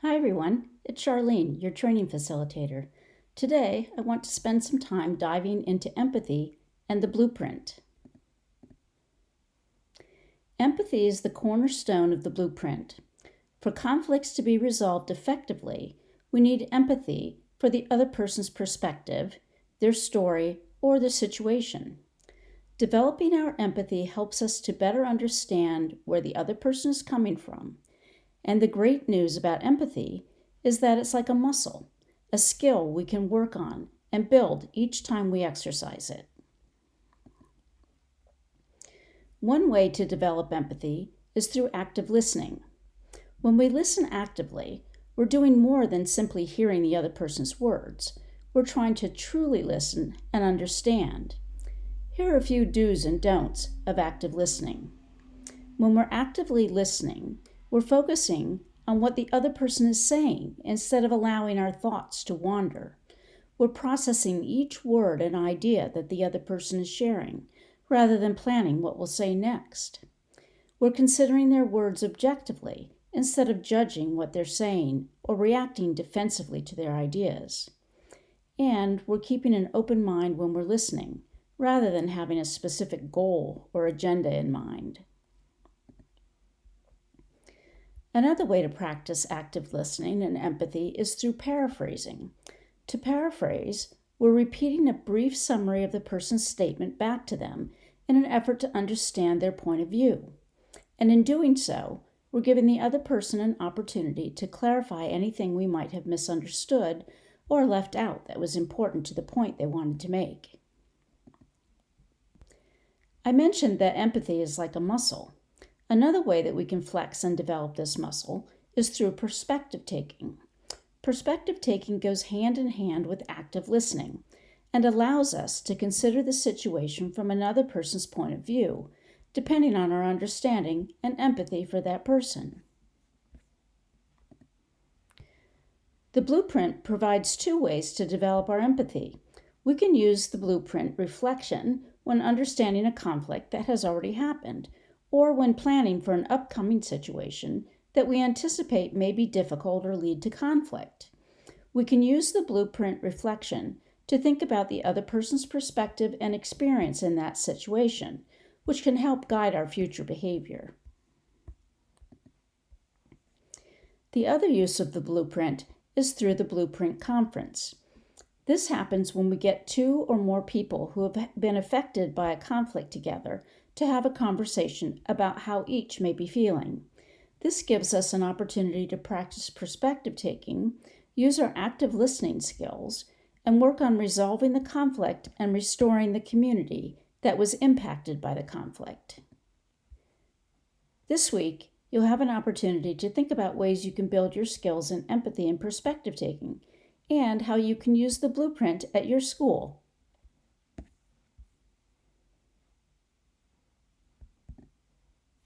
Hi everyone, it's Charlene, your training facilitator. Today, I want to spend some time diving into empathy and the blueprint. Empathy is the cornerstone of the blueprint. For conflicts to be resolved effectively, we need empathy for the other person's perspective, their story, or the situation. Developing our empathy helps us to better understand where the other person is coming from. And the great news about empathy is that it's like a muscle, a skill we can work on and build each time we exercise it. One way to develop empathy is through active listening. When we listen actively, we're doing more than simply hearing the other person's words. We're trying to truly listen and understand. Here are a few do's and don'ts of active listening. When we're actively listening, we're focusing on what the other person is saying instead of allowing our thoughts to wander. We're processing each word and idea that the other person is sharing, rather than planning what we'll say next. We're considering their words objectively instead of judging what they're saying or reacting defensively to their ideas. And we're keeping an open mind when we're listening, rather than having a specific goal or agenda in mind. Another way to practice active listening and empathy is through paraphrasing. To paraphrase, we're repeating a brief summary of the person's statement back to them in an effort to understand their point of view. And in doing so, we're giving the other person an opportunity to clarify anything we might have misunderstood or left out that was important to the point they wanted to make. I mentioned that empathy is like a muscle. Another way that we can flex and develop this muscle is through perspective taking. Perspective taking goes hand in hand with active listening and allows us to consider the situation from another person's point of view, depending on our understanding and empathy for that person. The blueprint provides two ways to develop our empathy. We can use the blueprint reflection when understanding a conflict that has already happened, or when planning for an upcoming situation that we anticipate may be difficult or lead to conflict. We can use the blueprint reflection to think about the other person's perspective and experience in that situation, which can help guide our future behavior. The other use of the blueprint is through the blueprint conference. This happens when we get two or more people who have been affected by a conflict together to have a conversation about how each may be feeling. This gives us an opportunity to practice perspective taking, use our active listening skills, and work on resolving the conflict and restoring the community that was impacted by the conflict. This week, you'll have an opportunity to think about ways you can build your skills in empathy and perspective taking, and how you can use the blueprint at your school